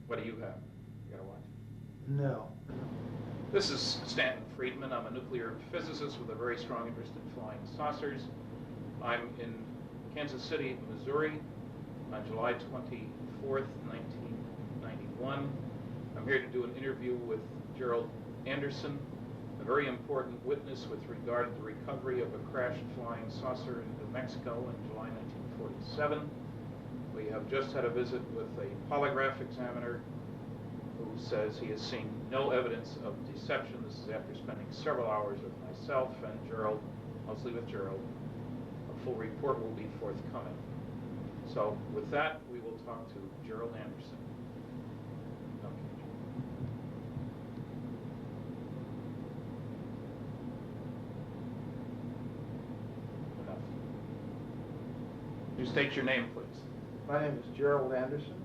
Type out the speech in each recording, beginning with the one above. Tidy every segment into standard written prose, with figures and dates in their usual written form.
What do you have? You gotta watch. No. This is Stanton Friedman. I'm a nuclear physicist with a very strong interest in flying saucers. I'm in Kansas City, Missouri on July 24th, 1991. I'm here to do an interview with Gerald Anderson, a very important witness with regard to the recovery of a crashed flying saucer in New Mexico in July 1947. We have just had a visit with a polygraph examiner who says he has seen no evidence of deception. This is after spending several hours with myself and Gerald, mostly with Gerald. A full report will be forthcoming. So with that, we will talk to Gerald Anderson. Okay. Enough. You state your name, please. My name is Gerald Anderson.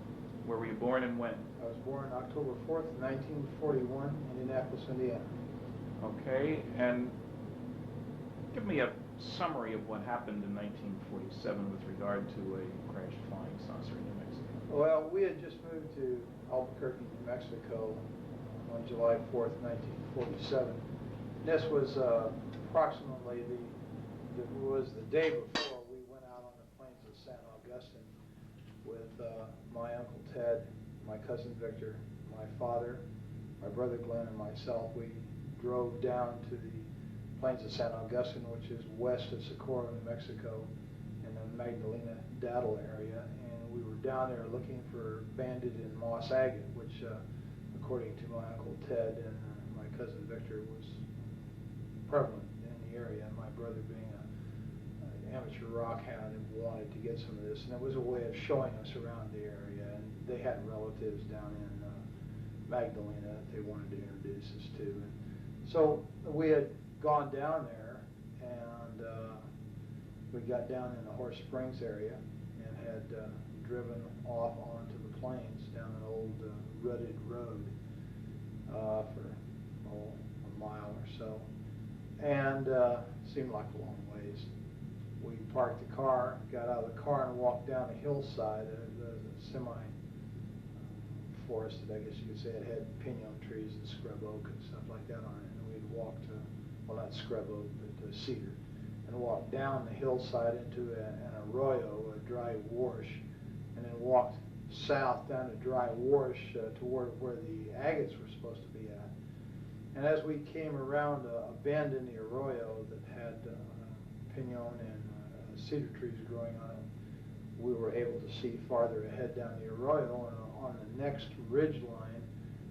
Where were you born and when? I was born October 4th, 1941, in Indianapolis, Indiana. Okay, and give me a summary of what happened in 1947 with regard to a crashed flying saucer in New Mexico. Well, we had just moved to Albuquerque, New Mexico on July 4th, 1947. This was approximately the day before we went out on the plains of San Augustine with my Uncle Ted, my cousin Victor, my father, my brother Glenn, and myself. We drove down to the plains of San Augustine, which is west of Socorro, New Mexico, in the Magdalena Daddle area, and we were down there looking for banded and moss agate, which, according to my Uncle Ted and my cousin Victor, was prevalent in the area. My brother, being an amateur rock hound, wanted to get some of this, and it was a way of showing us around the area. And they had relatives down in Magdalena that they wanted to introduce us to. And so we had gone down there, and we got down in the Horse Springs area and had driven off onto the plains down an old rutted road for a mile or so, and seemed like a long ways. We parked the car, got out of the car, and walked down a hillside, the semi-forested, I guess you could say. It had pinon trees and scrub oak and stuff like that on it. And we'd walked, well, not scrub oak, but cedar, and walked down the hillside into an arroyo, a dry wash, and then walked south down a dry wash toward where the agates were supposed to be at. And as we came around a bend in the arroyo that had pinon and cedar trees growing on it, we were able to see farther ahead down the arroyo, and on the next ridge line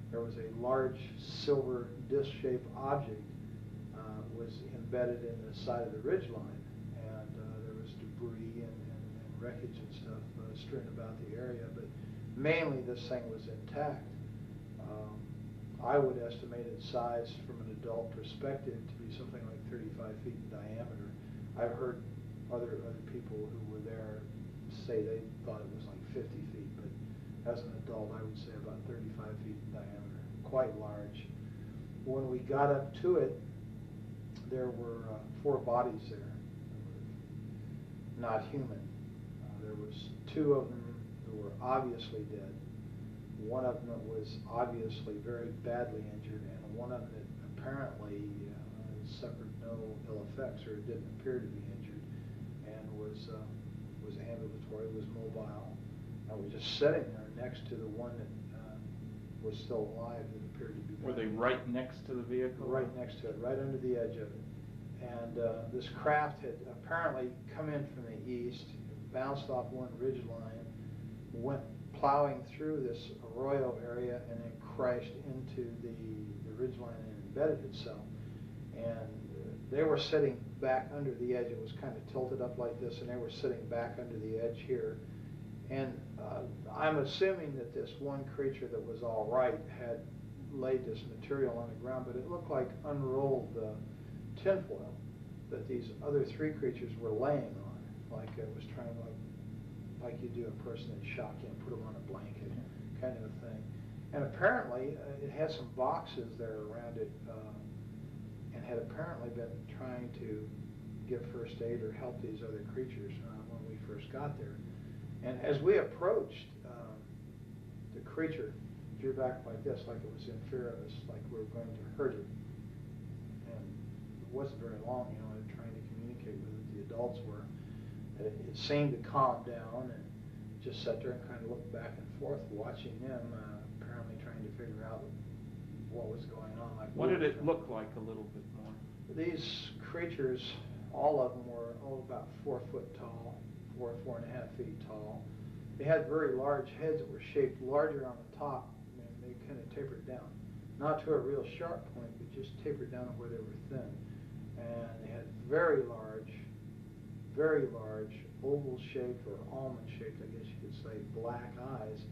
there was a large silver disc-shaped object was embedded in the side of the ridge line, and there was debris and wreckage and stuff strewn about the area, but mainly this thing was intact. I would estimate its size from an adult perspective to be something like 35 feet in diameter. I've heard other people who were there say they thought it was like 50 feet, but as an adult I would say about 35 feet in diameter, quite large. When we got up to it, there were 4 bodies there, not human. There was 2 of them who were obviously dead. One of them was obviously very badly injured, and one of them that apparently suffered no ill effects, or didn't appear to be injured, and was ambulatory, was mobile. I was just sitting there next to the one that was still alive that appeared to be dead. Were they right next to the vehicle? Right next to it, right under the edge of it. And this craft had apparently come in from the east, bounced off one ridge line, went plowing through this arroyo area, and then crashed into the ridge line and embedded itself. And they were sitting back under the edge. It was kind of tilted up like this, and they were sitting back under the edge here. And I'm assuming that this one creature that was all right had laid this material on the ground, but it looked like unrolled tinfoil that these other 3 creatures were laying on, like it was trying to, like you do a person in shock, you know, put them on a blanket, kind of a thing. And apparently it had some boxes there around it, and had apparently been trying to give first aid or help these other creatures when we first got there. And as we approached the creature, drew back like this, like it was in fear of us, like we were going to hurt it. And it wasn't very long, you know, trying to communicate with it. The adults were. It seemed to calm down and just sat there and kind of looked back and forth, watching them, apparently trying to figure out what was going on. Like, what did it look like a little bit more? These creatures, all of them were about 4 foot tall, 4.5 feet tall. They had very large heads that were shaped larger on the top, and they kind of tapered down. Not to a real sharp point, but just tapered down where they were thin. And they had very large, oval-shaped or almond-shaped, I guess you could say, black eyes.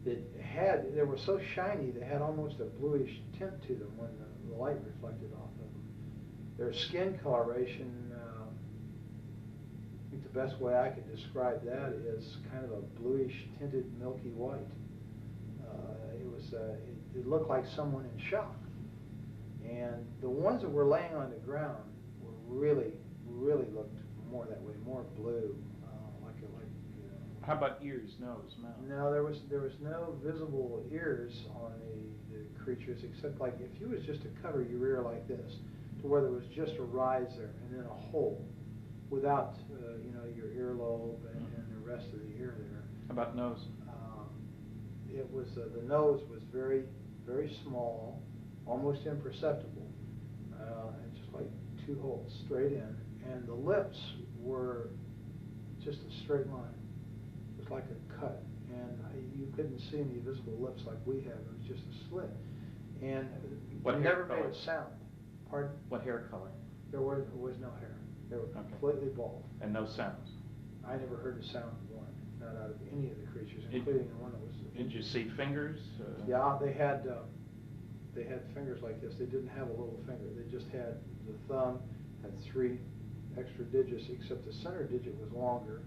They were so shiny, they had almost a bluish tint to them when the light reflected off of them. Their skin coloration, I think the best way I could describe that is kind of a bluish tinted milky white. It looked like someone in shock. And the ones that were laying on the ground were really looked more that way, more blue, How about ears, nose, mouth? No, there was no visible ears on the creatures, except like if you was just to cover your ear like this, to where there was just a rise there and then a hole, without your earlobe and the rest of the ear there. How about nose? It was the nose was very small, almost imperceptible, and just like 2 holes straight in, and the lips were just a straight line. It was like a cut, and you couldn't see any visible lips like we have. It was just a slit, and What it hair never color? made a sound. Pardon? What hair color? There was no hair. They were completely bald. And no sounds? I never heard a sound of one, not out of any of the creatures, including the one that was. Did you see fingers? Yeah, they had fingers like this. They didn't have a little finger. They just had the thumb, had 3 extra digits, except the center digit was longer,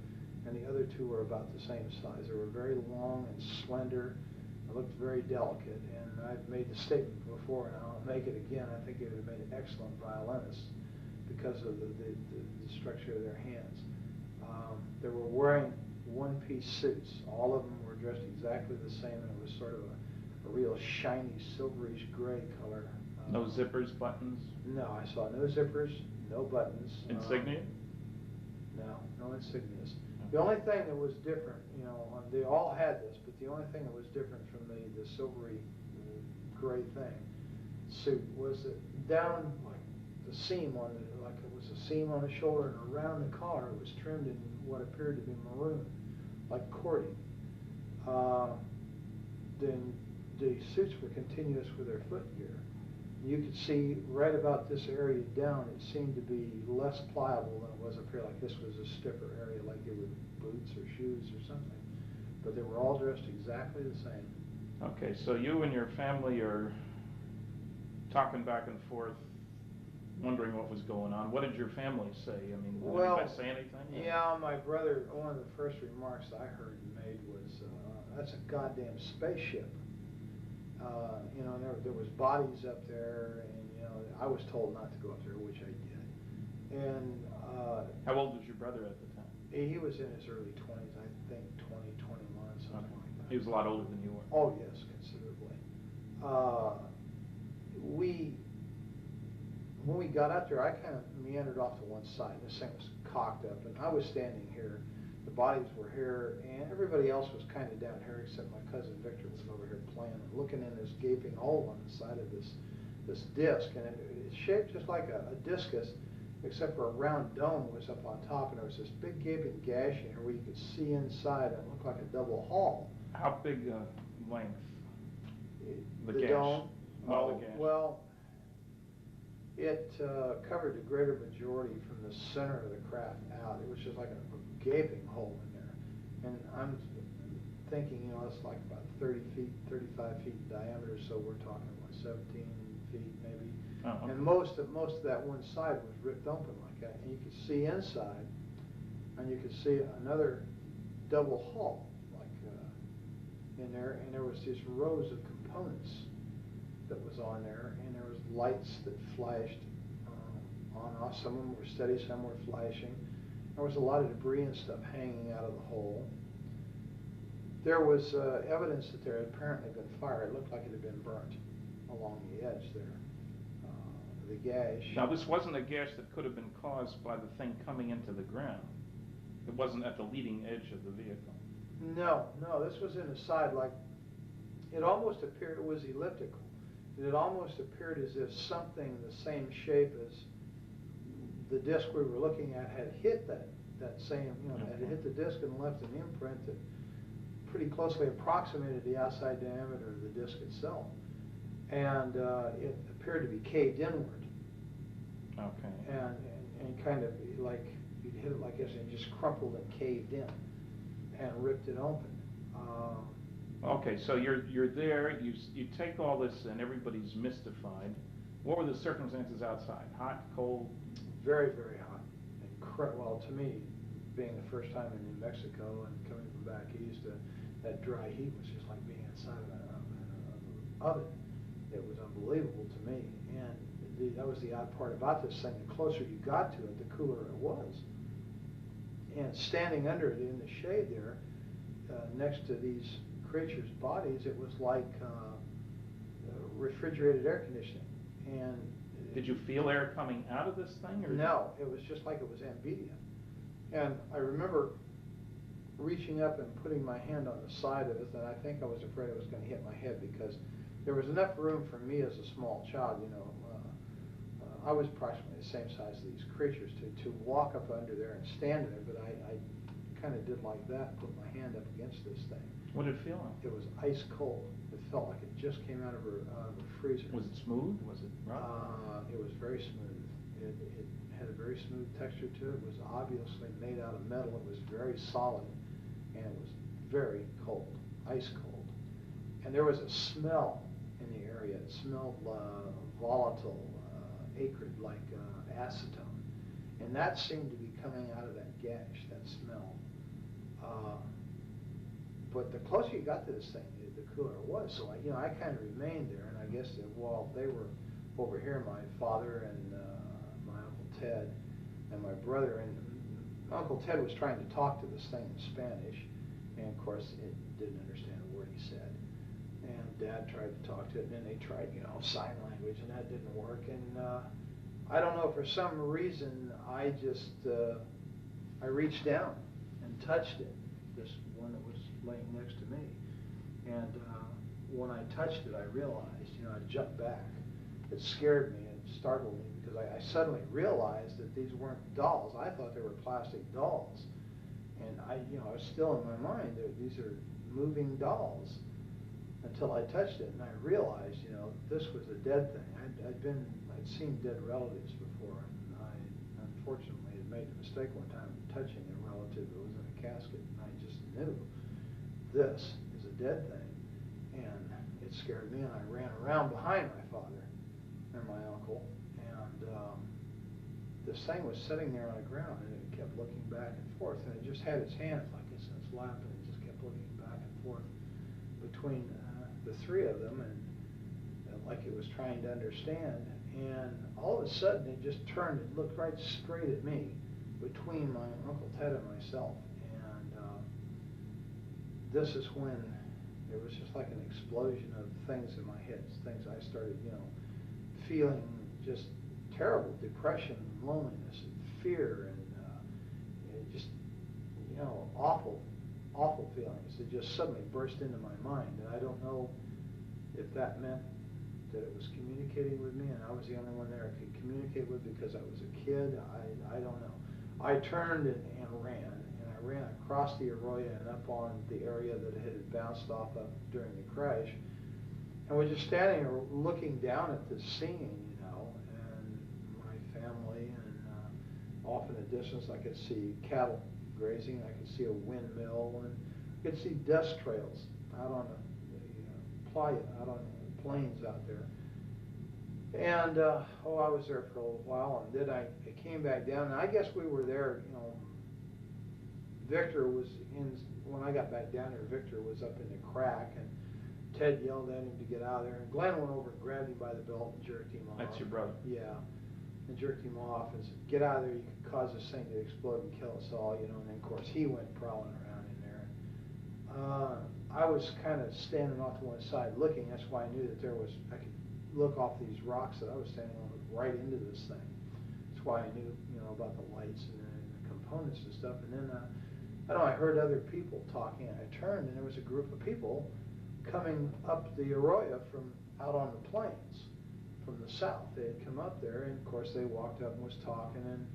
and the other 2 were about the same size. They were very long and slender. They looked very delicate, and I've made the statement before, and I'll make it again. I think they would have made excellent violinists because of the structure of their hands. They were wearing one-piece suits. All of them were dressed exactly the same, and it was sort of a real shiny, silverish gray color. No zippers, buttons? No, I saw no zippers, no buttons. Insignia? No insignias. The only thing that was different, they all had this, but the only thing that was different from the silvery gray suit was that down like the seam on it, like it was a seam on the shoulder, and around the collar it was trimmed in what appeared to be maroon, like cording. Then the suits were continuous with their footgear. You could see right about this area down, it seemed to be less pliable than it was up here, like this was a stiffer area, like they were boots or shoes or something. But they were all dressed exactly the same. Okay, so you and your family are talking back and forth, wondering what was going on. What did your family say? I mean, did anybody say anything? Yeah, my brother, one of the first remarks I heard made was, that's a goddamn spaceship. There was bodies up there, and I was told not to go up there, which I did. And how old was your brother at the time? He was in his early 20s, I think 20, 21, something like that. He was a lot older than you were. Oh yes, considerably. When we got up there, I kind of meandered off to one side. This thing was cocked up, and I was standing here. The bodies were here, and everybody else was kind of down here, except my cousin Victor was over here playing and looking in this gaping hole on the side of this disc, and it's shaped just like a discus, except for a round dome was up on top, and there was this big gaping gash in here where you could see inside, and it looked like a double hall. How big length? The gash. dome? The gash. Well, it covered the greater majority from the center of the craft out. It was just like a gaping hole in there. And I'm thinking, it's like about 30 feet, 35 feet in diameter, so we're talking, 17 feet maybe. Oh, okay. And most of that one side was ripped open like that. And you could see inside, and you could see another double hull, in there, and there was these rows of components that was on there, and there was lights that flashed on and off. Some of them were steady, some were flashing. There was a lot of debris and stuff hanging out of the hole. There was evidence that there had apparently been fire. It looked like it had been burnt along the edge there. The gash. Now, this wasn't a gash that could have been caused by the thing coming into the ground. It wasn't at the leading edge of the vehicle. No, this was in the side, like, it almost appeared, it was elliptical. It almost appeared as if something the same shape as the disc we were looking at had hit that same, had hit the disc and left an imprint that pretty closely approximated the outside diameter of the disc itself. And it appeared to be caved inward. Okay. And kind of like, you'd hit it like this and it just crumpled and caved in and ripped it open. Okay, so you're there, you take all this and everybody's mystified. What were the circumstances outside? Hot, cold? Very, very hot. Well, to me, being the first time in New Mexico and coming from back east, that dry heat was just like being inside of an oven. It was unbelievable to me. And that was the odd part about this thing. The closer you got to it, the cooler it was. And standing under it in the shade there, next to these creatures' bodies, it was like refrigerated air conditioning. And did you feel air coming out of this thing? Or no, it was just like it was ambient. And I remember reaching up and putting my hand on the side of it, and I think I was afraid it was going to hit my head because there was enough room for me as a small child, I was approximately the same size as these creatures to walk up under there and stand in there, but I kind of did like that, put my hand up against this thing. What did it feel like? It was ice cold. It felt like it just came out of a freezer. Was it smooth? Was it rough? It was very smooth. It had a very smooth texture to it. It was obviously made out of metal. It was very solid, and it was very cold, ice cold. And there was a smell in the area. It smelled volatile, acrid, like acetone. And that seemed to be coming out of that gash, that smell. But the closer you got to this thing, the cooler it was. So I kind of remained there, and I guess that while they were over here, my father and my Uncle Ted and my brother, and Uncle Ted was trying to talk to this thing in Spanish, and of course it didn't understand a word he said. And Dad tried to talk to it, and then they tried, sign language, and that didn't work. And I don't know, for some reason, I just, I reached down and touched it, this one that was laying next to me. And when I touched it, I realized, I jumped back. It scared me and startled me because I suddenly realized that these weren't dolls. I thought they were plastic dolls. And I was still in my mind, these are moving dolls. Until I touched it, and I realized, this was a dead thing. I'd seen dead relatives before, and I unfortunately had made the mistake one time of touching a relative that was in a casket, and I just knew this is a dead thing. And it scared me, and I ran around behind my father and my uncle, and this thing was sitting there on the ground, and it kept looking back and forth, and it just had its hands like this in its lap, and it just kept looking back and forth between the three of them, and like it was trying to understand. And all of a sudden it just turned and looked right straight at me between my Uncle Ted and myself. And this is when it was just like an explosion of things in my head, things I started, feeling just terrible depression, and loneliness, and fear, and just, awful feelings that just suddenly burst into my mind. And I don't know if that meant that it was communicating with me and I was the only one there I could communicate with because I was a kid. I don't know. I turned and ran, and I ran across the arroyo and up on the area that it had bounced off of during the crash, and was just standing there looking down at this scene, and my family, and off in the distance I could see cattle grazing, I could see a windmill, and I could see dust trails out on the playa, out on the plains out there. And I was there for a little while, and then I came back down, and I guess we were there, Victor was in, when I got back down there, Victor was up in the crack, and Ted yelled at him to get out of there, and Glenn went over and grabbed him by the belt and jerked him off. That's your brother? Yeah, and jerked him off and said, get out of there, you could cause this thing to explode and kill us all, and then of course he went prowling around in there. I was kind of standing off to one side looking. That's why I knew that I could look off these rocks that I was standing on right into this thing. That's why I knew, about the lights and the components and stuff. And then, I heard other people talking. I turned and there was a group of people coming up the arroyo from out on the plains from the south. They had come up there, and of course they walked up and was talking. And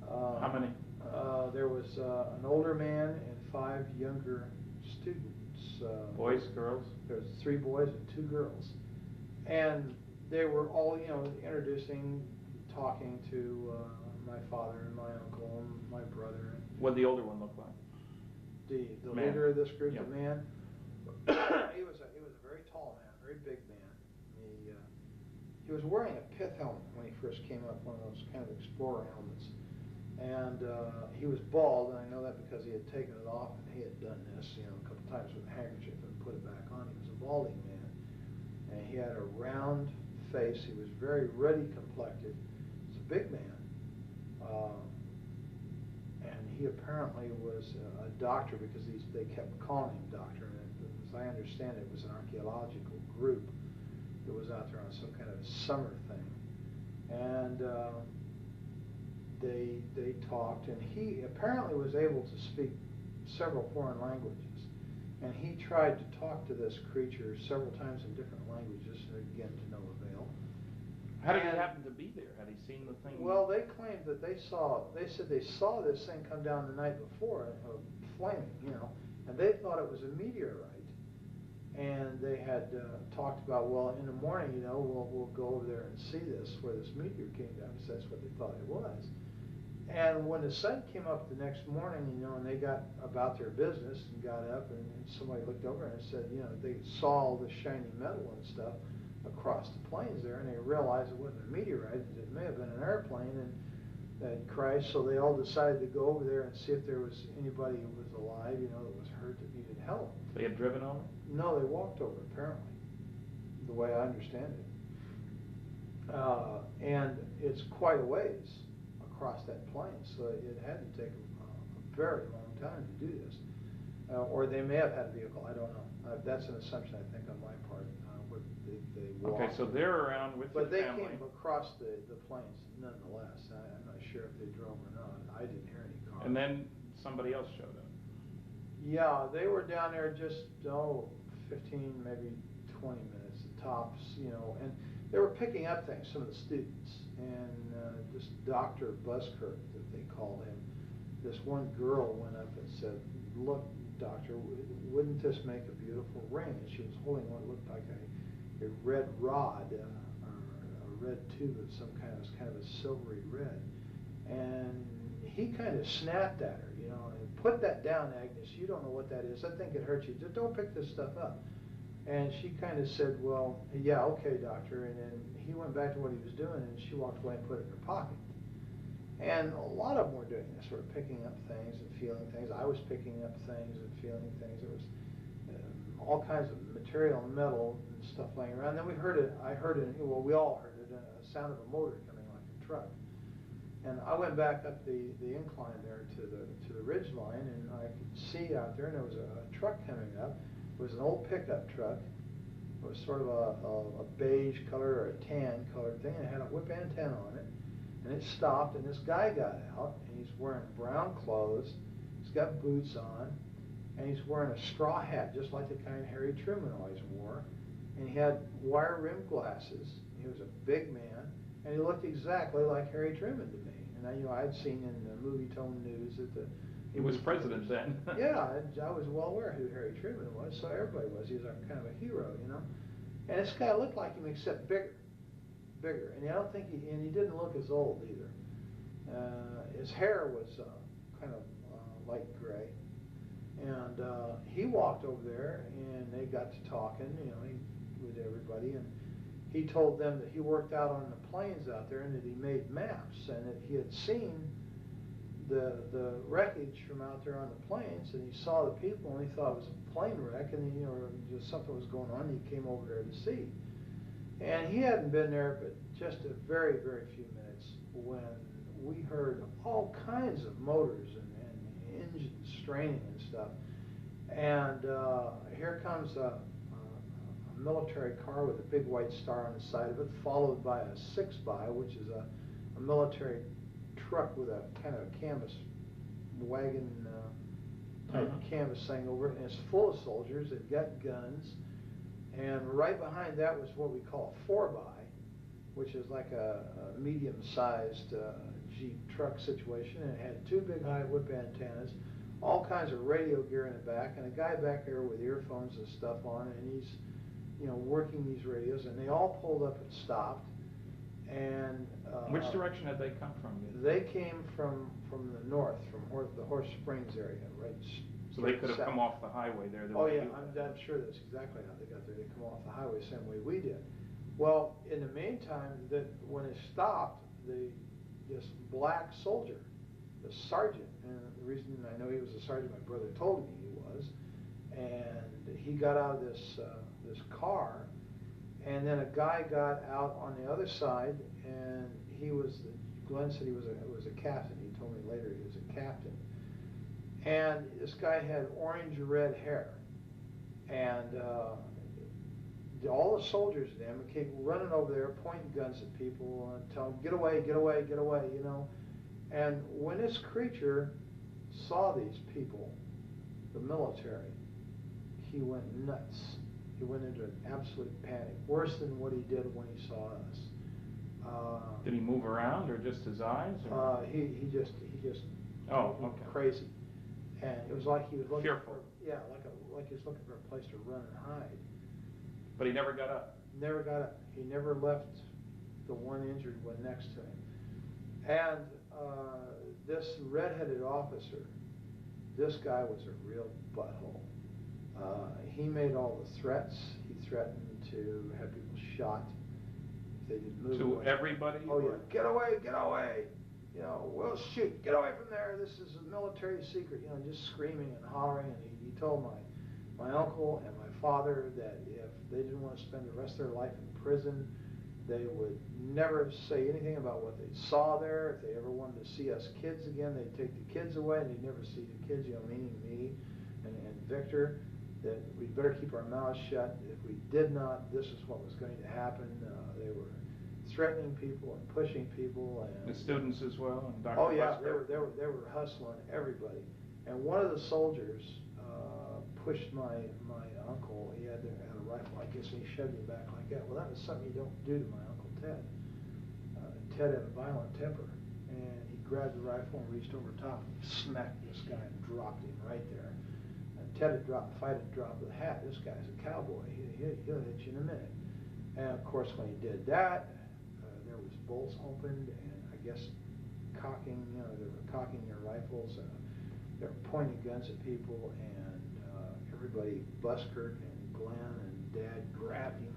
how many? There was an older man and 5 younger students. Boys, girls? There was 3 boys and 2 girls, and they were all, introducing, talking to my father and my uncle and my brother. What did the older one look like? The man. Leader of this group, Yep. the man, he was a very tall man, very big man. He was wearing a pith helmet when he first came up, one of those kind of explorer helmets. And he was bald, and I know that because he had taken it off and he had done this, a couple times with a handkerchief and put it back on. He was a balding man, and he had a round face. He was very ruddy complected. He's a big man, and he apparently was a doctor because they kept calling him doctor. And as I understand it, was an archaeological group that was out there on some kind of summer thing, and they talked, and he apparently was able to speak several foreign languages, and he tried to talk to this creature several times in different languages, again to no avail. How did he happen to be there? Had he seen the thing? Well, they claimed that they said they saw this thing come down the night before, flaming, and they thought it was a meteorite. And they had talked about, well, in the morning, we'll go over there and see this, where this meteor came down, because that's what they thought it was. And when the sun came up the next morning, and they got about their business and got up, and somebody looked over and said, they saw all the shiny metal and stuff across the plains there, and they realized it wasn't a meteorite, it may have been an airplane, and that crashed. So they all decided to go over there and see if there was anybody who was alive, that was hurt, that needed help. They had driven over? No, they walked over, apparently, the way I understand it. And it's quite a ways across that plain, so it had to take a very long time to do this. Or they may have had a vehicle, I don't know. That's an assumption, I think, on my part. They walked. Okay, so they're around with your family. But they came across the plains nonetheless. I'm not sure if they drove or not. I didn't hear any cars. And then somebody else showed up. Yeah, they were down there just, 15, maybe 20 minutes at tops, and they were picking up things, some of the students, and this Dr. Buskirk, that they called him, this one girl went up and said, look, doctor, wouldn't this make a beautiful ring? And she was holding what looked like a red rod, or a red tube of some kind. It was kind of a silvery red. And he kind of snapped at her, and put that down, Agnes. You don't know what that is. I think it hurt you. Just don't pick this stuff up. And she kind of said, well, yeah, okay, doctor. And then he went back to what he was doing, and she walked away and put it in her pocket. And a lot of them were doing this, sort of picking up things and feeling things. I was picking up things and feeling things. There was all kinds of material, metal, and stuff laying around. Then we we all heard it, a sound of a motor coming like a truck. And I went back up the incline there to the ridge line, and I could see out there, and there was a truck coming up. It was an old pickup truck. It was sort of a beige color or a tan colored thing, and it had a whip antenna on it. And it stopped, and this guy got out, and he's wearing brown clothes. He's got boots on, and he's wearing a straw hat, just like the kind Harry Truman always wore. And he had wire-rimmed glasses. He was a big man, and he looked exactly like Harry Truman to me. And I'd seen in the movie-tone news that he was president then. Yeah, I was well aware who Harry Truman was, so everybody was. He was kind of a hero, And this guy looked like him, except bigger. And I don't think he didn't look as old either. His hair was kind of light gray, and he walked over there, and they got to talking, with everybody, and he told them that he worked out on the plains out there, and that he made maps, and that he had seen the wreckage from out there on the plains, and he saw the people, and he thought it was a plane wreck, and just something was going on. And he came over there to see. And he hadn't been there but just a very, very few minutes when we heard all kinds of motors and engines straining and stuff. And here comes a military car with a big white star on the side of it, followed by a 6x, which is a military truck with a kind of a canvas wagon type canvas thing over it, and it's full of soldiers. They've got guns, and right behind that was what we call a 4x, which is like a medium-sized Jeep truck situation, and it had two big high whip antennas, all kinds of radio gear in the back, and a guy back there with earphones and stuff on, and he's, you know, working these radios, and they all pulled up and stopped. And which direction had they come from? They came from the north, from the Horse Springs area, right? So they could have south. come off the highway there. Oh yeah, I'm sure that's exactly how they got there. They come off the highway the same way we did. Well, in the meantime, that when it stopped, this black soldier, the sergeant, and the reason I know he was a sergeant, my brother told me he was, and he got out of this car, and then a guy got out on the other side, and Glenn said he was a captain. He told me later he was a captain, and this guy had orange-red hair, and all the soldiers then came running over there, pointing guns at people, and telling them, get away, get away, get away, you know. And when this creature saw these people, the military, he went nuts. He went into an absolute panic, worse than what he did when he saw us. Did he move around, or just his eyes? Or? He just Oh, okay. Crazy, and it was like he was looking Fearful. like he was looking for a place to run and hide. But he never got up. Never got up. He never left the one injured one next to him. And this red-headed officer, this guy was a real butthole. He made all the threats. He threatened to have people shot if they didn't move To away. everybody? Oh yeah, get away, get away. You know, we'll shoot. Get away from there. This is a military secret. You know, just screaming and hollering. And he told my uncle and my father that if they didn't want to spend the rest of their life in prison, they would never say anything about what they saw there. If they ever wanted to see us kids again, they'd take the kids away, and they'd never see the kids, you know, meaning me and Victor, that we'd better keep our mouths shut. If we did not, this is what was going to happen. They were threatening people and pushing people. And The students as well? And Dr. Oh yeah, Busker? they were hustling everybody. And one of the soldiers pushed my uncle. He had a rifle like this, and he shoved him back like that. Well, that was something you don't do to my Uncle Ted. Ted had a violent temper, and he grabbed the rifle and reached over top and smacked this guy and dropped him right there. And Ted had dropped, the fight had dropped with a hat. This guy's a cowboy. He'll hit you in a minute. And of course, when he did that, there was bolts opened, and I guess cocking, you know, they were cocking their rifles. They were pointing guns at people, and everybody, Busker and Glenn and Dad, grabbed him,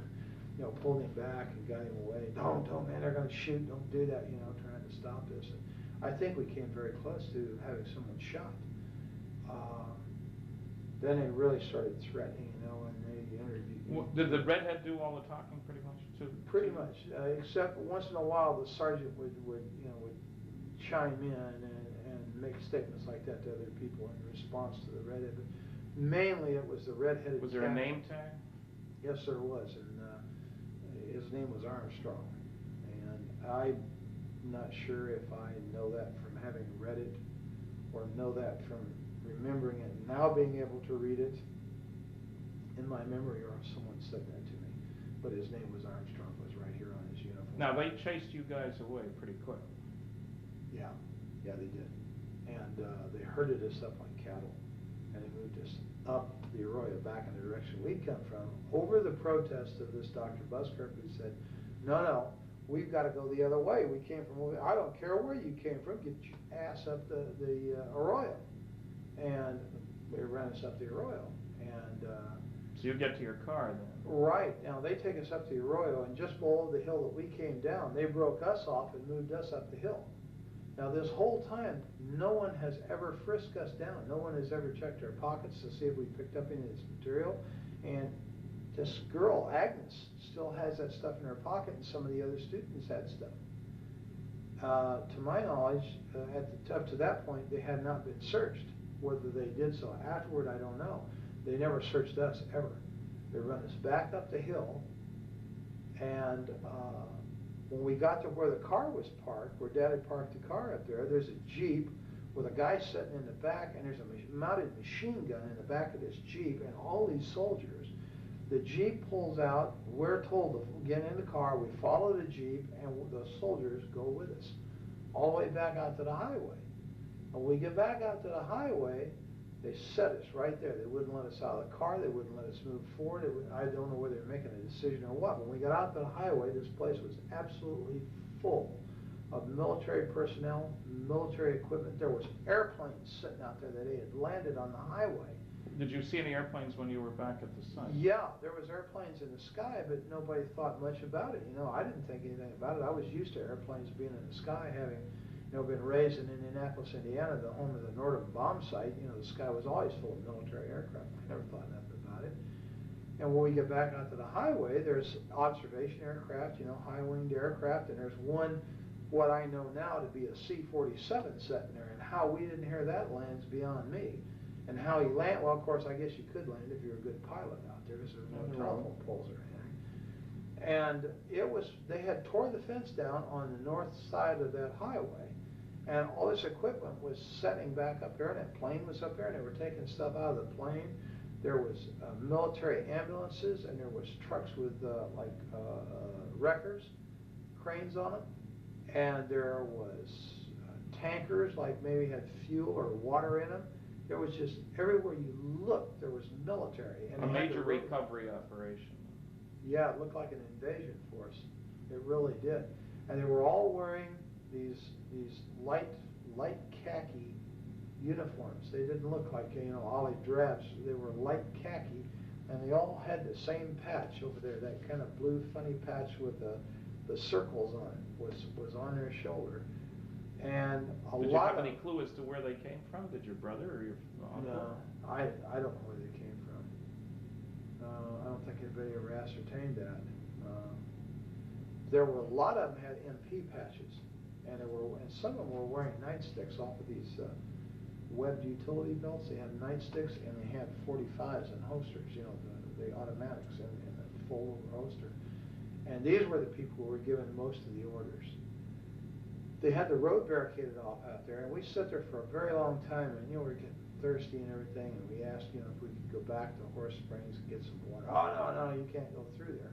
you know, pulled him back and got him away. Don't, man, they're going to shoot. Don't do that, you know, trying to stop this. And I think we came very close to having someone shot. Then they really started threatening, you know, and they interviewed. Well, did the redhead do all the talking pretty much too? Pretty much, except once in a while the sergeant would chime in and make statements like that to other people in response to the redhead. But mainly it was the redheaded. Was there a name tag? Yes, there was, and his name was Armstrong. And I'm not sure if I know that from having read it or know that from remembering it, now being able to read it in my memory, or if someone said that to me. But his name was Armstrong, was right here on his uniform. Now, they chased you guys away pretty quick. Yeah, they did. And they herded us up like cattle, and they moved us up the Arroyo back in the direction we'd come from, over the protest of this Dr. Busker, who said, no, we've got to go the other way. We came from, I don't care where you came from, get your ass up the Arroyo. And they ran us up the Arroyo. And so you get to your car then? Right. Now, they take us up the Arroyo, and just below the hill that we came down, they broke us off and moved us up the hill. Now, this whole time, no one has ever frisked us down. No one has ever checked our pockets to see if we picked up any of this material. And this girl, Agnes, still has that stuff in her pocket, and some of the other students had stuff. To my knowledge, up to that point, they had not been searched. Whether they did so afterward, I don't know. They never searched us, ever. They run us back up the hill, and when we got to where the car was parked, where Dad had parked the car up there, there's a Jeep with a guy sitting in the back, and there's a mounted machine gun in the back of this Jeep, and all these soldiers. The Jeep pulls out, we're told to get in the car, we follow the Jeep, and the soldiers go with us, all the way back out to the highway. And when we get back out to the highway, they set us right there. They wouldn't let us out of the car, they wouldn't let us move forward. I don't know whether they were making a decision or what. When we got out to the highway, this place was absolutely full of military personnel, military equipment. There was airplanes sitting out there that they had landed on the highway. Did you see any airplanes when you were back at the site? Yeah, there was airplanes in the sky, but nobody thought much about it. You know, I didn't think anything about it. I was used to airplanes being in the sky, having, you know, been raised in Indianapolis, Indiana, the home of the Nordum bomb site. You know, the sky was always full of military aircraft. I never thought nothing about it. And when we get back onto the highway, there's observation aircraft, you know, high-winged aircraft, and there's one, what I know now to be a C-47 sitting there, and how we didn't hear that land's beyond me. And how he landed, well, of course, I guess you could land if you're a good pilot out there, because there was no telephone poles or anything. And it was, they had tore the fence down on the north side of that highway, and all this equipment was setting back up there, and that plane was up there, and they were taking stuff out of the plane. There was military ambulances, and there was trucks with wreckers, cranes on them, and there was tankers, like maybe had fuel or water in them. There was just, everywhere you looked, there was military. And a major recovery operation. Yeah, it looked like an invasion force. It really did. And they were all wearing these light khaki uniforms. They didn't look like, you know, olive drabs. They were light khaki, and they all had the same patch over there, that kind of blue funny patch with the circles on it was on their shoulder. And Did you have any clue as to where they came from? Did your brother or your uncle? No, I don't know where they came from. I don't think anybody ever ascertained that. There were a lot of them had MP patches, and some of them were wearing nightsticks off of these webbed utility belts. They had nightsticks, and they had 45s and holsters, you know, the automatics in a full holster. And these were the people who were given most of the orders. They had the road barricaded off out there, and we sat there for a very long time, and, you know, we were getting thirsty and everything, and we asked, you know, if we could go back to Horse Springs and get some water. Oh, no, you can't go through there.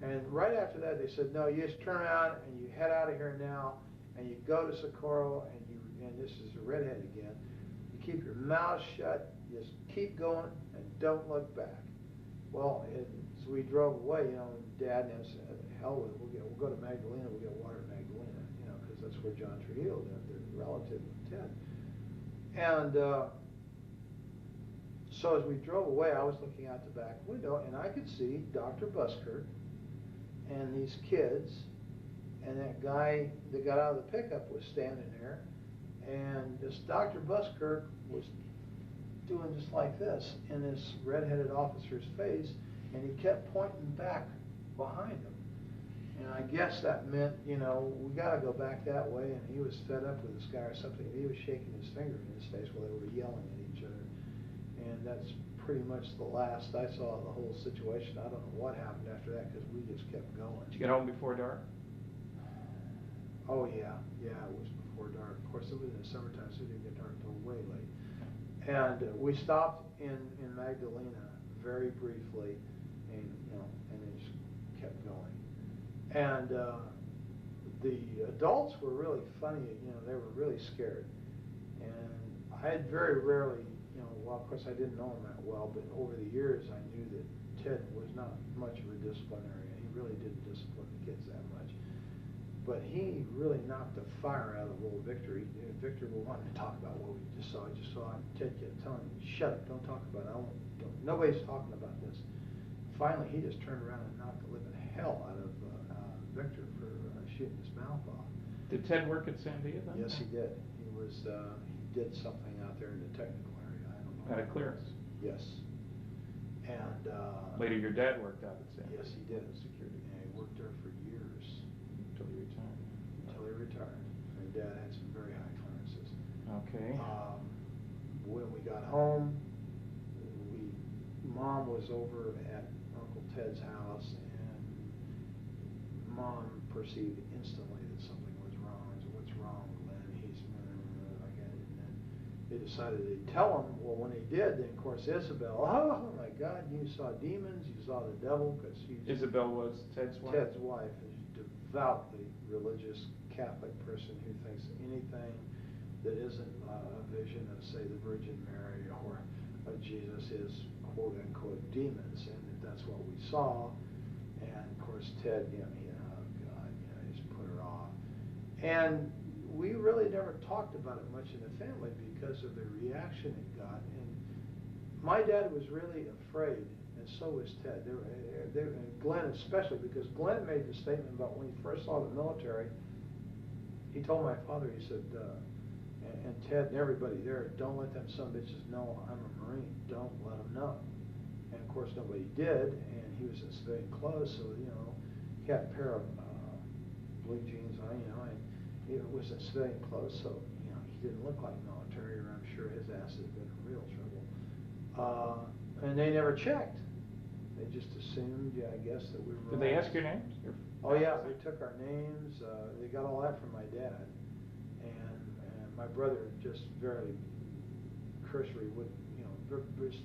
And right after that, they said, no, you just turn around and you head out of here now, and you go to Socorro, and this is a redhead again, you keep your mouth shut, you just keep going, and don't look back. Well, so we drove away, you know, and Dad and I said, hell with it, we'll go to Magdalena, we'll get water in Magdalena, you know, because that's where John Trujillo lived, their relative of Ted. And so as we drove away, I was looking out the back window, and I could see Dr. Buskirk and these kids, and that guy that got out of the pickup was standing there, and this Dr. Buskirk was doing just like this in this redheaded officer's face, and he kept pointing back behind him. And I guess that meant, you know, we got to go back that way, and he was fed up with this guy or something, and he was shaking his finger in his face while they were yelling at each other. And that's pretty much the last I saw of the whole situation. I don't know what happened after that, because we just kept going. Did you get home before dark? Oh, yeah, it was before dark. Of course, it was in the summertime, so it didn't get dark until way late. And we stopped in Magdalena very briefly, and, you know, and then just kept going. And the adults were really funny, you know, they were really scared. And I had very rarely, you know, well, of course I didn't know him that well, but over the years I knew that Ted was not much of a disciplinarian. He really didn't discipline the kids that much. But he really knocked the fire out of little Victor. Victor wanted to talk about what we just saw. I just saw Ted kept telling him, shut up, don't talk about it. Nobody's talking about this. Finally, he just turned around and knocked the living hell out of Victor for shooting his mouth off. Did Ted work at Sandia then? Yes, he did. He did something out there in the technical area. I don't know. Had a clearance? Yes. And later your dad worked out at Sandia? Yes, he did. Security. Yeah, he worked there for years. Until he retired? Until he retired. And Dad had some very high clearances. Okay. When we got home, we Mom was over at Uncle Ted's house, and Mom perceived instantly that something was wrong. I said, "What's wrong, Glenn?" He's like that. And then they decided they'd tell him. Well, when they did, then of course Isabel, oh my God, you saw demons, you saw the devil, because Isabel was Ted's wife? Ted's wife is a devoutly religious Catholic person who thinks anything that isn't a vision of, say, the Virgin Mary or of Jesus is quote-unquote demons, and that's what we saw. And of course Ted, oh God, he's put her off. And we really never talked about it much in the family because of the reaction it got. And my dad was really afraid, and so was Ted. And Glenn especially, because Glenn made the statement about when he first saw the military. He told my father, he said, and Ted and everybody there, don't let them son of bitches know I'm a Marine. Don't let them know. And of course nobody did, and he was in civilian clothes, so he had a pair of blue jeans on, and he was in civilian clothes, so he didn't look like military, or I'm sure his ass had been in real trouble. And they never checked. They just assumed, I guess, that we were. Did they ask your names? Oh yeah, they took our names. They got all that from my dad, and my brother just very cursory would, just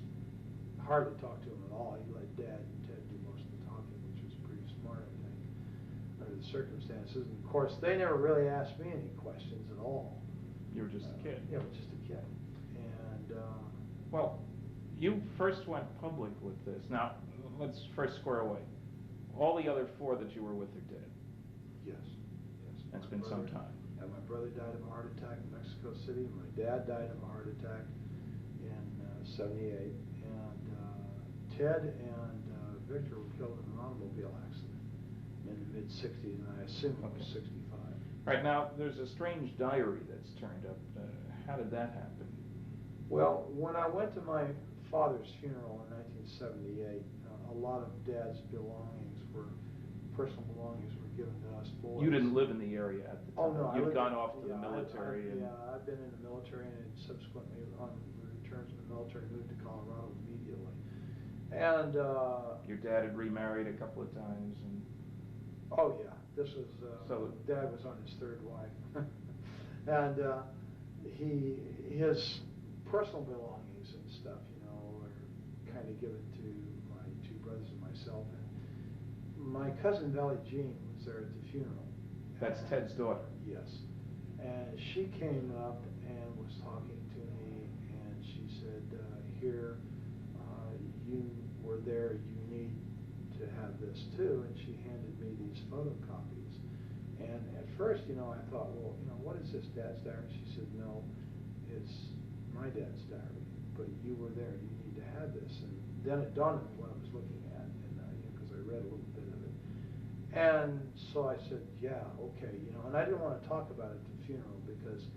hardly talk to him at all. He let Dad and Ted do most of the talking, which was pretty smart, I think, under the circumstances. And of course, they never really asked me any questions at all. You were just a kid. Yeah, I was just a kid. And well, you first went public with this. Now, let's first square away. All the other four that you were with are dead. Yes. It's been some time. Yeah, my brother died of a heart attack in Mexico City. My dad died of a heart attack in '78. And Ted and Victor were killed in an automobile accident in the mid-'60s, and I assume it was '65. Right now, there's a strange diary that's turned up. How did that happen? Well, when I went to my father's funeral in 1978, a lot of Dad's personal belongings were given to us boys. You didn't live in the area at the time. Oh, no. You'd gone off to the military. I've been in the military, and subsequently, on return to the military, moved to Colorado immediately. And your dad had remarried a couple of times. Oh yeah, this was so Dad was on his third wife, and his personal belongings and stuff, were kind of given to my two brothers and myself. My cousin Valley Jean was there at the funeral. That's Ted's daughter. Yes. And she came up and was talking to me, and she said, here, you were there, you need to have this too. And she handed me these photocopies. And at first, I thought, well, what is this, Dad's diary? She said, no, it's my dad's diary, but you were there, you need to have this. And then it dawned on me what I was looking at, and because I read a little bit of it. And so I said, yeah, okay, and I didn't want to talk about it at the funeral because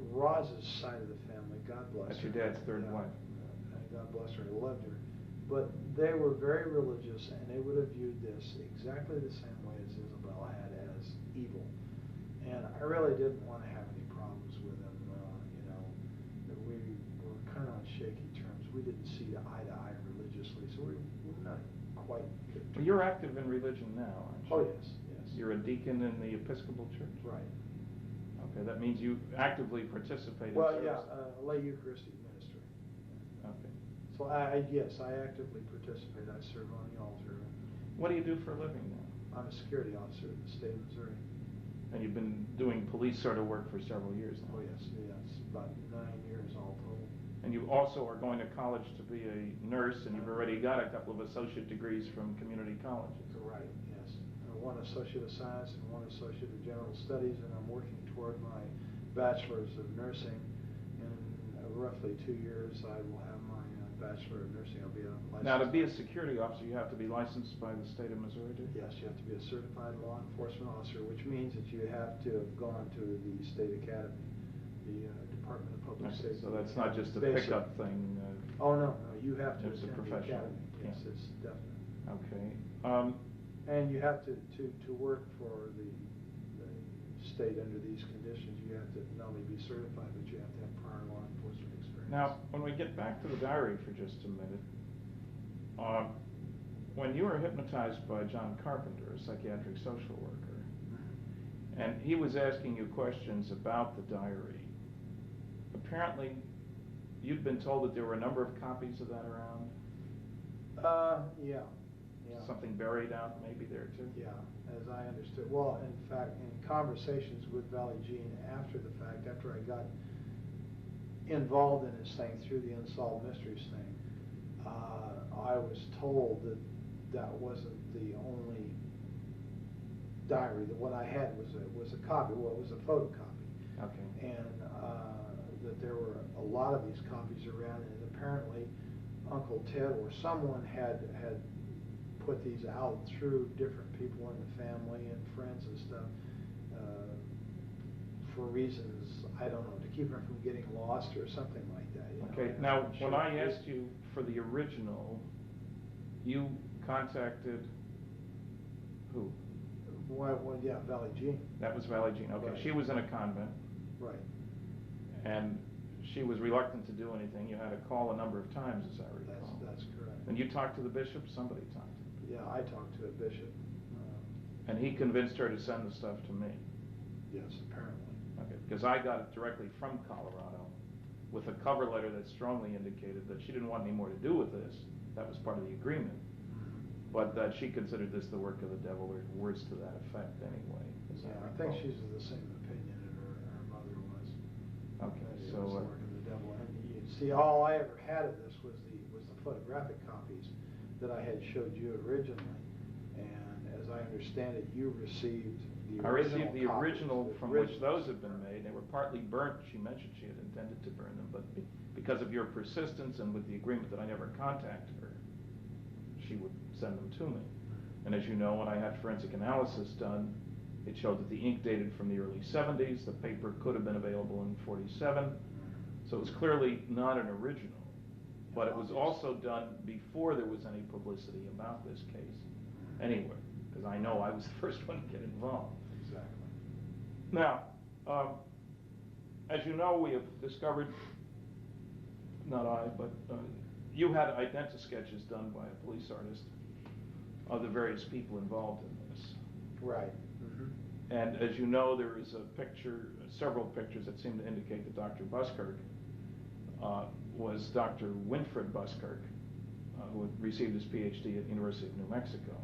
Roz's side of the family, God bless her. That's your dad's third wife. God bless her, I loved her. But they were very religious, and they would have viewed this exactly the same way as Isabel had, as evil. And I really didn't want to have any problems with them, we were kind of on shaky terms. We didn't see eye to eye religiously, so we're not quite good. Well, you're active in religion now, aren't you? Oh, yes. You're a deacon in the Episcopal Church? Right. Okay, that means you actively participate in Well, service. yeah, lay Eucharistic ministry. Okay. So yes, I actively participate. I serve on the altar. What do you do for a living now? I'm a security officer in the state of Missouri. And you've been doing police sort of work for several years now? Oh, yes, about 9 years all total. And you also are going to college to be a nurse, and you've already got a couple of associate degrees from community colleges. Right, yes. One Associate of Science and one Associate of General Studies, and I'm working toward my Bachelor's of Nursing. In roughly 2 years, I will have my Bachelor of Nursing. I'll be a licensed. Now, to be a security officer, you have to be licensed by the state of Missouri, do you? Yes, you have to be a certified law enforcement officer, which means that you have to have gone to the state academy, the Department of Public Safety. So that's not just a Basic. pickup thing? Oh, no, you have to It's a attend the professional. academy. Yes, Yeah. it's definite. Okay. And you have to work for the state under these conditions, you have to not only be certified, but you have to have prior law enforcement experience. Now, when we get back to the diary for just a minute, when you were hypnotized by John Carpenter, a psychiatric social worker, and he was asking you questions about the diary, apparently you'd been told that there were a number of copies of that around? Yeah. Something buried out maybe there too? Yeah, as I understood. Well, in fact, in conversations with Valley Jean after the fact, after I got involved in this thing through the Unsolved Mysteries thing, I was told that that wasn't the only diary. That what I had was a copy. Well, it was a photocopy. Okay. And that there were a lot of these copies around, and apparently Uncle Ted or someone had put these out through different people in the family and friends and stuff for reasons, I don't know, to keep them from getting lost or something like that. Okay, now when I asked you for the original, you contacted who? Well, yeah, Valley Jean. That was Valley Jean, okay. Right. She was in a convent. Right. And she was reluctant to do anything. You had to call a number of times, as I recall. That's correct. And you talked to the bishop? Somebody talked to him? Yeah, I talked to a bishop. And he convinced her to send the stuff to me? Yes, apparently. Okay, because I got it directly from Colorado with a cover letter that strongly indicated that she didn't want any more to do with this. That was part of the agreement. But that she considered this the work of the devil, or words to that effect anyway. Yeah, I think she's of the same opinion that her mother was. Okay, That it so was the work of the devil. And you see, all I ever had of this was the photographic copies that I had showed you originally. And as I understand it, you received the original. I received the copies, original the from which originals. those had been made. They were partly burnt. She mentioned she had intended to burn them, but because of your persistence and with the agreement that I never contacted her, she would send them to me. And as you know, when I had forensic analysis done, it showed that the ink dated from the early 70s. The paper could have been available in 47. So it was clearly not an original. But it was also done before there was any publicity about this case. Anyway, because I know I was the first one to get involved. Exactly. Now, as you know, we have discovered, not I, but you had identi-sketches done by a police artist of the various people involved in this. Right. Mm-hmm. And as you know, there is a picture, several pictures that seem to indicate that Dr. Buskirk was Dr. Winfred Buskirk, who had received his PhD at the University of New Mexico.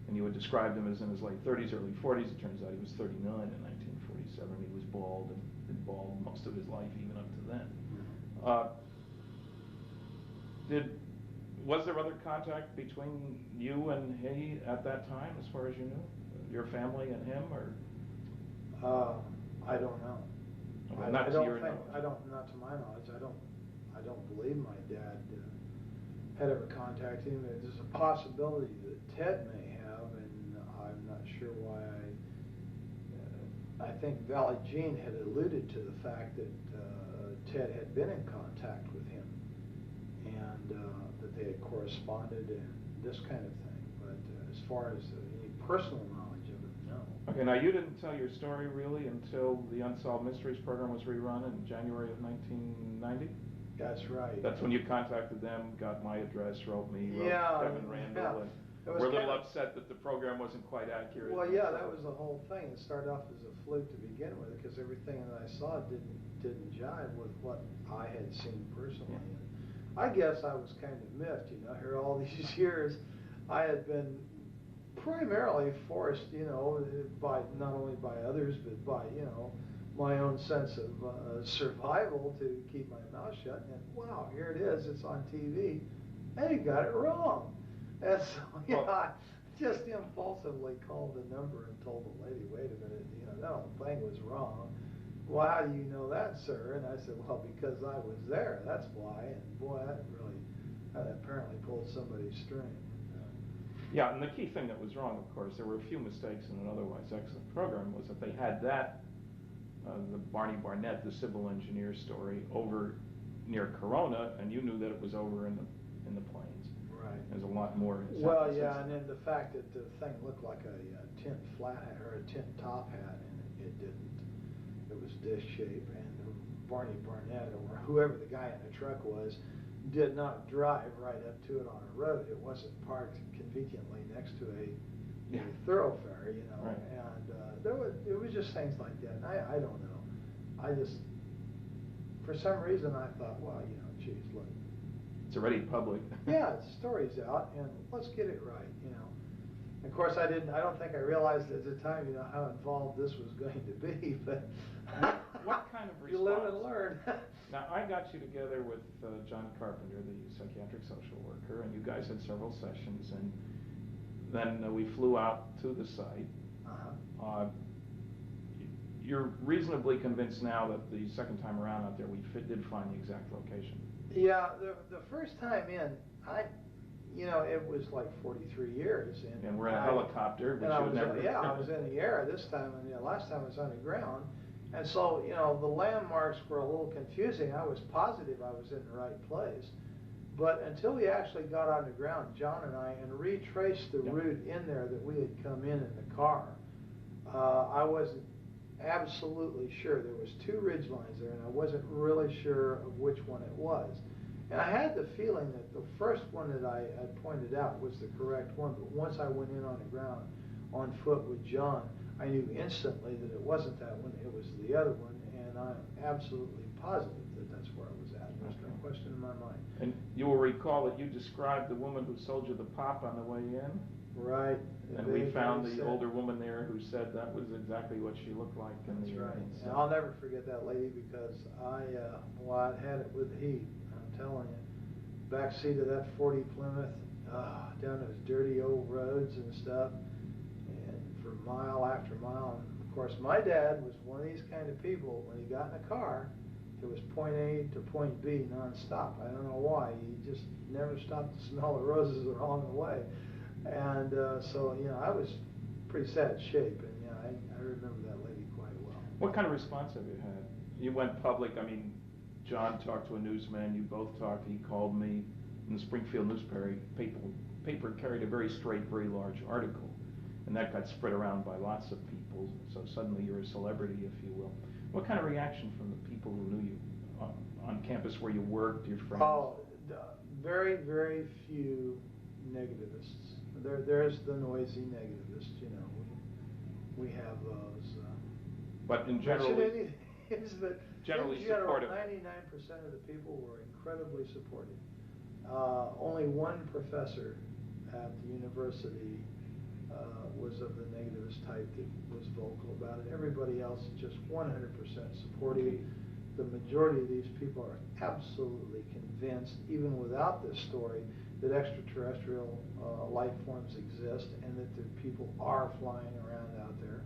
And you had described him as in his late 30s, early 40s. It turns out he was 39 in 1947. He was bald and been bald most of his life, even up to then. Was there other contact between you and he at that time, as far as you knew? Your family and him, or? I don't know. Okay, not to your knowledge. Not to my knowledge. I don't believe my dad had ever contacted him. There's a possibility that Ted may have, and I'm not sure why. I think Valley Jean had alluded to the fact that Ted had been in contact with him, and that they had corresponded and this kind of thing. But as far as any personal knowledge of it, no. Okay, now you didn't tell your story really until the Unsolved Mysteries program was rerun in January of 1990? That's right. That's when you contacted them, got my address, wrote me, wrote Kevin Randall, and we're a little upset that the program wasn't quite accurate. Well, yeah, that was the whole thing. It started off as a fluke to begin with, because everything that I saw didn't jive with what I had seen personally. Yeah. I guess I was kind of miffed, here all these years. I had been primarily forced, by not only by others, but by, my own sense of survival to keep my mouth shut. And wow, here it is, it's on TV, and he got it wrong. And so, I just impulsively called the number and told the lady, wait a minute, that whole thing was wrong. Well, how do you know that, sir? And I said, well, because I was there, that's why. And boy, that apparently pulled somebody's string. Yeah, and the key thing that was wrong, of course, there were a few mistakes in an otherwise excellent program, was that they had that, the Barney Barnett, the civil engineer story, over near Corona, and you knew that it was over in the plains. Right. There's a lot more. Well, yeah, and then the fact that the thing looked like a tin flat hat or a tin top hat, and it didn't. It was disc shape, and Barney Barnett, or whoever the guy in the truck was, did not drive right up to it on a road. It wasn't parked conveniently next to a thoroughfare, you know. Right. And it was just things like that. And I don't know. I just, for some reason, I thought, well, you know, geez, look. It's already public. Yeah, the story's out, and let's get it right, you know. Of course, I don't think I realized at the time, you know, how involved this was going to be, but. What kind of response? You live and learn. Now, I got you together with John Carpenter, the psychiatric social worker, and you guys had several sessions, and then we flew out to the site. You're reasonably convinced now that the second time around out there, we did find the exact location. Yeah, the first time in, you know, it was like 43 years. And we're in a helicopter, which you would never. Yeah, I was in the air this time, and the last time I was on the ground. And so, you know, the landmarks were a little confusing. I was positive I was in the right place. But until we actually got on the ground, John and I, and retraced the route in there that we had come in the car, I wasn't absolutely sure. There was two ridge lines there, and I wasn't really sure of which one it was. And I had the feeling that the first one that I had pointed out was the correct one, but once I went in on the ground on foot with John, I knew instantly that it wasn't that one, it was the other one, and I'm absolutely positive that that's where I was at. There's no question in my mind. And you will recall that you described the woman who sold you the pop on the way in? Right. And we found the older woman there who said that was exactly what she looked like. That's right. And I'll never forget that lady because I had it with the heat. I'm telling you. Back seat of that 40 Plymouth, down those dirty old roads and stuff, and for mile after mile. And of course, my dad was one of these kind of people. When he got in a car, it was point A to point B nonstop. I don't know why. He just never stopped to smell the roses along the way. And so, you know, I was pretty sad shape, and yeah, I remember that lady quite well. What kind of response have you had? You went public. I mean, John talked to a newsman. You both talked. He called me. In the Springfield newspaper, paper carried a very straight, very large article, and that got spread around by lots of people. So suddenly you're a celebrity, if you will. What kind of reaction from the people who knew you on campus where you worked, your friends? Oh, very, very few negativists. There's the noisy negativists, you know. We have those. But in general, generally supportive. 99% of the people were incredibly supportive. Only one professor at the university was of the negativist type that was vocal about it. Everybody else just 100% supportive. Okay. The majority of these people are absolutely convinced, even without this story, that extraterrestrial life forms exist and that the people are flying around out there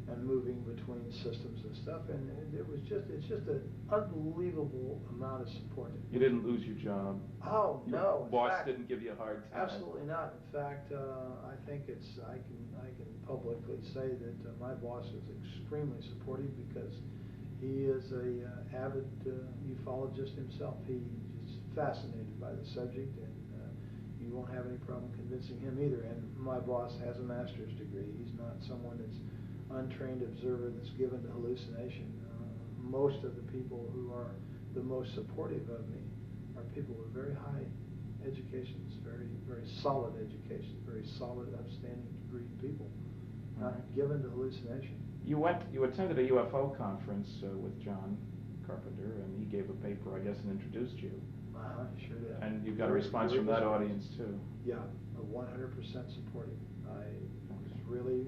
and moving between systems and stuff. And it's just an unbelievable amount of support. You didn't lose your job. Oh, no. Your boss didn't give you a hard time. Absolutely not. In fact, I think I can publicly say that my boss is extremely supportive because he is a avid ufologist himself. He's fascinated by the subject, and you won't have any problem convincing him either. And my boss has a master's degree. He's not someone that's untrained observer that's given to hallucination. Most of the people who are the most supportive of me are people with very high educations, very, very solid educations, very solid, upstanding degree people, not given to hallucination. You attended a UFO conference with John Carpenter, and he gave a paper, I guess, and introduced you. Sure did. And you got a response from that audience too. Yeah, 100% supportive. I was really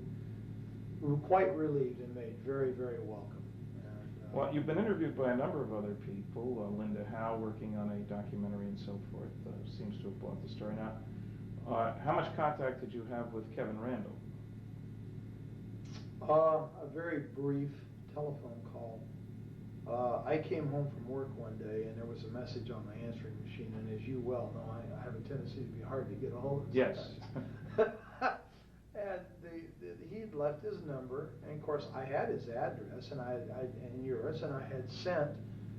quite relieved and made very, very welcome. And, well, you've been interviewed by a number of other people. Linda Howe, working on a documentary and so forth, seems to have brought the story. Now, how much contact did you have with Kevin Randall? A very brief telephone call. I came home from work one day and there was a message on my answering machine, and as you well know, I have a tendency to be hard to get a hold of. Yes. And he'd left his number, and of course I had his address and yours, and I had sent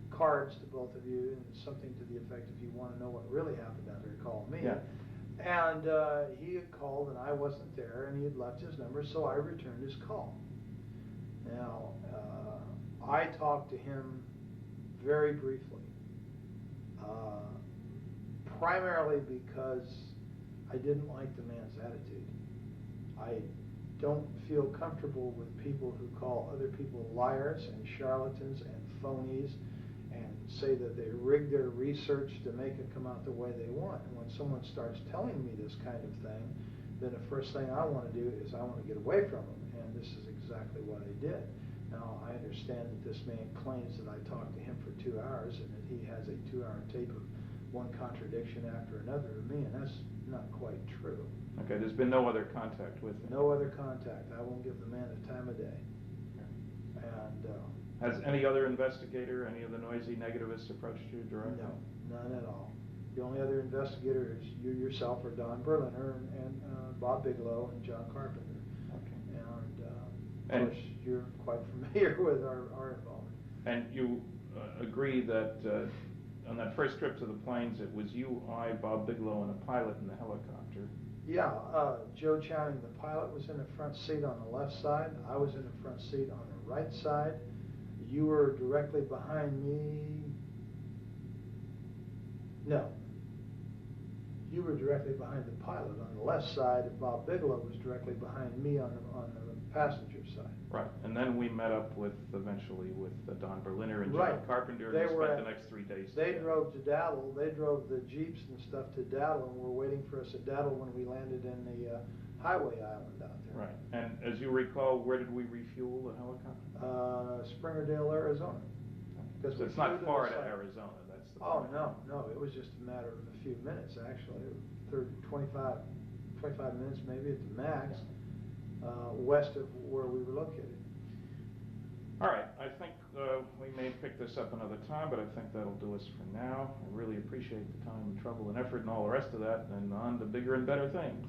cards to both of you and something to the effect, if you want to know what really happened out there, call me. Yeah. And he had called and I wasn't there, and he had left his number, so I returned his call. Now, I talked to him very briefly. primarily because I didn't like the man's attitude. I don't feel comfortable with people who call other people liars and charlatans and phonies and say that they rig their research to make it come out the way they want. And when someone starts telling me this kind of thing, then the first thing I want to do is I want to get away from them. And this is exactly what I did. Now, I understand that this man claims that I talked to him for 2 hours and that he has a 2-hour tape of one contradiction after another of me, and that's not quite true. Okay, there's been no other contact with him? No other contact. I won't give the man the time of day. Okay. And has any other investigator, any of the noisy negativists approached you directly? no, none at all. The only other investigator is you yourself, or Don Berliner, and Bob Bigelow, and John Carpenter. Okay. And of course, you're quite familiar with our involvement. And you agree that on that first trip to the plains, it was you, I, Bob Bigelow, and a pilot in the helicopter? Yeah, Joe Channing, the pilot, was in the front seat on the left side. I was in the front seat on the right side. You were directly behind me. No. You were directly behind the pilot on the left side, and Bob Bigelow was directly behind me on the passenger side. Right, and then we met up eventually with Don Berliner and John Right. Carpenter, They and we were spent at- the next 3 days They together. drove to Daddle. They drove the Jeeps and stuff to Daddle, and were waiting for us at Daddle when we landed in the highway island out there. Right, and as you recall, where did we refuel the helicopter? Springerdale, Arizona. So we it's flew not to far the out of site. Arizona, that's the Oh, point. no, it was just a matter of a few minutes, actually. 25 minutes maybe at the max, west of where we were located. All right, I think we may pick this up another time, but I think that'll do us for now. I really appreciate the time and trouble and effort and all the rest of that, and on to bigger and better things.